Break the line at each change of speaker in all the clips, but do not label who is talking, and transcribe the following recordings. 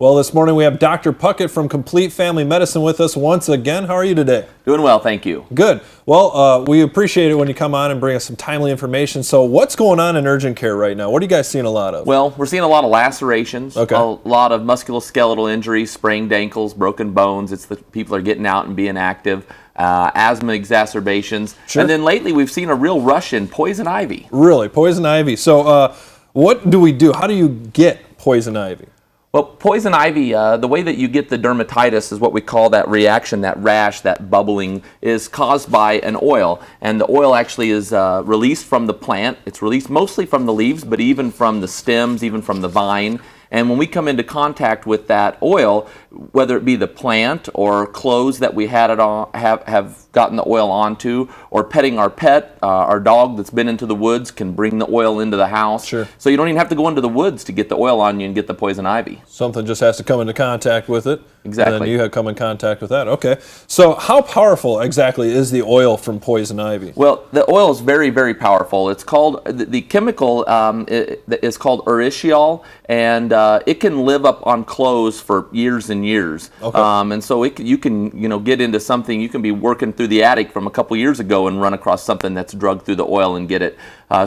Well, this morning we have Dr. Puckett from Complete Family Medicine with us once again. How are you today?
Doing well, thank you.
Good. Well, we appreciate it when you come on and bring us some timely information. So what's going on in urgent care right now? What are you guys seeing a lot of?
Well, we're seeing a lot of lacerations,
Okay.
a lot of musculoskeletal injuries, sprained ankles, broken bones. It's the people are getting out and being active. Asthma exacerbations.
Sure.
And then lately we've seen a real rush in poison ivy.
Really? Poison ivy. So what do we do? How do you get poison ivy?
Well, poison ivy, the way that you get the dermatitis is what we call that reaction, that rash, that bubbling, is caused by an oil. And the oil actually is released from the plant. It's released mostly from the leaves, but even from the stems, even from the vine. And when we come into contact with that oil, whether it be the plant or clothes that we had it on, have gotten the oil onto, or petting our pet, our dog that's been into the woods can bring the oil into the house.
Sure.
So you don't even have to go into the woods to get the oil on you and get the poison ivy.
Something just has to come into contact with it.
Exactly.
And then you have come in contact with that. Okay. So how powerful exactly is the oil from poison ivy?
Well, the oil is very, very powerful. It's called, the chemical is called urushiol, and it can live up on clothes for years and years.
Okay.
And so you can get into something. You can be working through the attic from a couple years ago and run across something that's drugged through the oil and get it.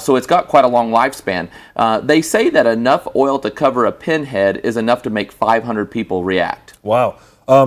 So it's got quite a long lifespan. They say that enough oil to cover a pinhead is enough to make 500 people react.
Wow.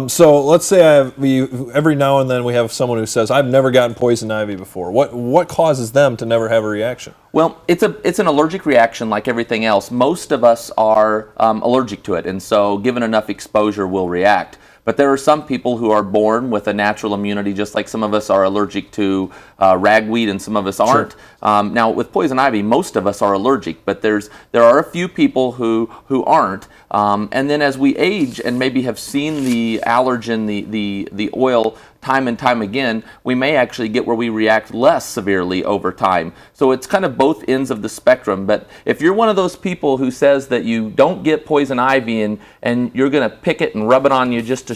So let's say every now and then we have someone who says, I've never gotten poison ivy before. What causes them to never have a reaction?
Well, it's an allergic reaction like everything else. Most of us are allergic to it, and so given enough exposure, we'll react. But there are some people who are born with a natural immunity, just like some of us are allergic to ragweed and some of us aren't. Sure. Now, with poison ivy, most of us are allergic, but there are a few people who aren't. And then as we age and maybe have seen the allergen, the oil, time and time again, we may actually get where we react less severely over time. So it's kind of both ends of the spectrum. But if you're one of those people who says that you don't get poison ivy and you're going to pick it and rub it on you just to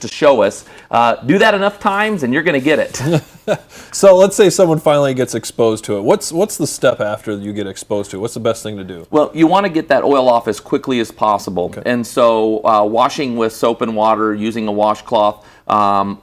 show us, do that enough times and you're going to get it.
So let's say someone finally gets exposed to it. What's the step after you get exposed to it? What's the best thing to do?
Well, you want to get that oil off as quickly as possible. Okay. And so washing with soap and water, using a washcloth,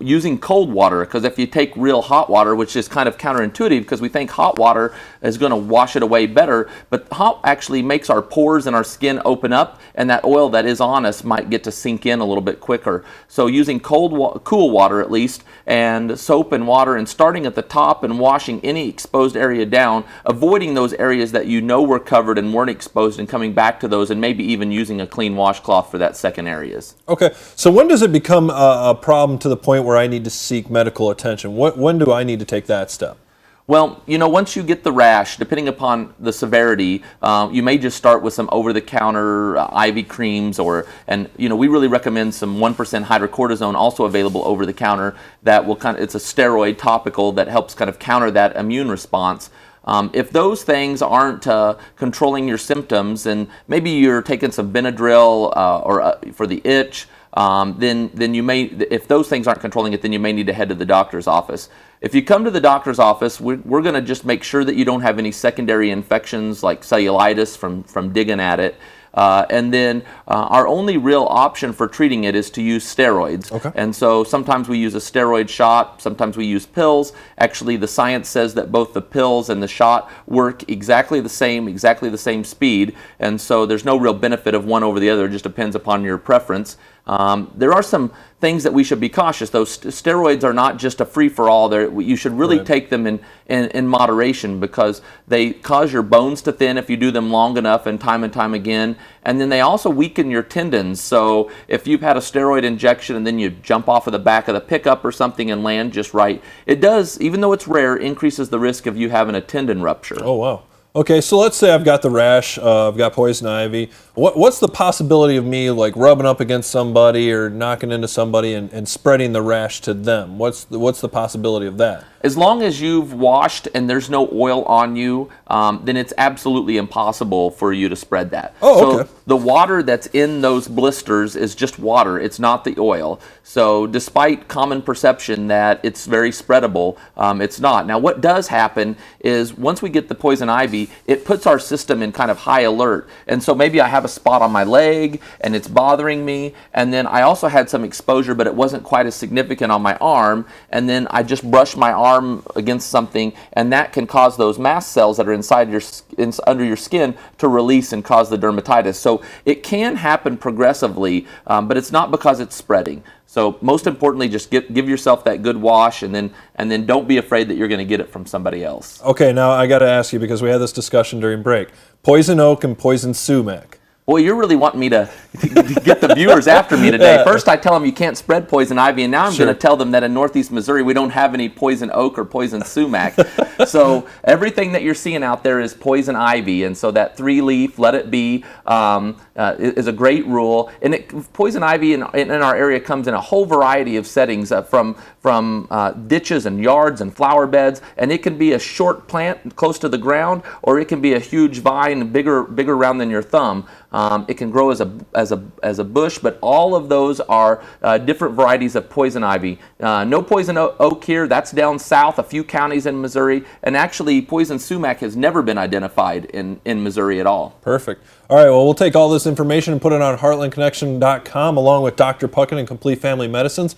using cold water, because if you take real hot water, which is kind of counterintuitive because we think hot water is going to wash it away better, but hot actually makes our pores and our skin open up, and that oil that is on us might get to sink in a little bit quicker. So using cool water at least, and soap and water, and starting at the top and washing any exposed area down, avoiding those areas that you know were covered and weren't exposed, and coming back to those, and maybe even using a clean washcloth for that second areas.
Okay, so when does it become a problem to the point where I need to seek medical attention? When do I need to take that step?
Well, once you get the rash, depending upon the severity, you may just start with some over-the-counter ivy creams, and we really recommend some 1% hydrocortisone, also available over-the-counter. That will it's a steroid topical that helps kind of counter that immune response. If those things aren't controlling your symptoms, and maybe you're taking some Benadryl for the itch, then you may, if those things aren't controlling it, then you may need to head to the doctor's office. If you come to the doctor's office, we're going to just make sure that you don't have any secondary infections like cellulitis from digging at it. And then our only real option for treating it is to use steroids.
Okay.
And so sometimes we use a steroid shot, sometimes we use pills. Actually, the science says that both the pills and the shot work exactly the same speed, and so there's no real benefit of one over the other. It just depends upon your preference. There are some things that we should be cautious. Those steroids are not just a free-for-all. You should really take them in moderation, because they cause your bones to thin if you do them long enough and time again. And then they also weaken your tendons. So if you've had a steroid injection and then you jump off of the back of the pickup or something and land just right, it does, even though it's rare, increases the risk of you having a tendon rupture.
Oh, wow. Okay, so let's say I've got the rash, I've got poison ivy. What's the possibility of me like rubbing up against somebody or knocking into somebody and spreading the rash to them? What's the possibility of that?
As long as you've washed and there's no oil on you, then it's absolutely impossible for you to spread that.
Oh, okay.
So the water that's in those blisters is just water. It's not the oil. So despite common perception that it's very spreadable, it's not. Now what does happen is once we get the poison ivy, it puts our system in kind of high alert. And so maybe I have a spot on my leg and it's bothering me. And then I also had some exposure, but it wasn't quite as significant on my arm. And then I just brushed my arm against something, and that can cause those mast cells that are inside your under your skin to release and cause the dermatitis. So it can happen progressively, but it's not because it's spreading. So most importantly, just give yourself that good wash, and then don't be afraid that you're going to get it from somebody else.
Okay, now I got to ask you, because we had this discussion during break. Poison oak and poison sumac.
Boy, you're really wanting me to get the viewers after me today. First, I tell them you can't spread poison ivy, and now I'm going to tell them that in Northeast Missouri we don't have any poison oak or poison sumac. So everything that you're seeing out there is poison ivy, and so that 3-leaf, let it be, is a great rule. And poison ivy in our area comes in a whole variety of settings, from ditches and yards and flower beds, and it can be a short plant close to the ground, or it can be a huge vine, bigger around than your thumb. It can grow as a bush, but all of those are different varieties of poison ivy. No poison oak here. That's down south, a few counties in Missouri, and actually poison sumac has never been identified in Missouri at all.
Perfect. All right, well, we'll take all this information and put it on heartlandconnection.com along with Dr. Puckett and Complete Family Medicines.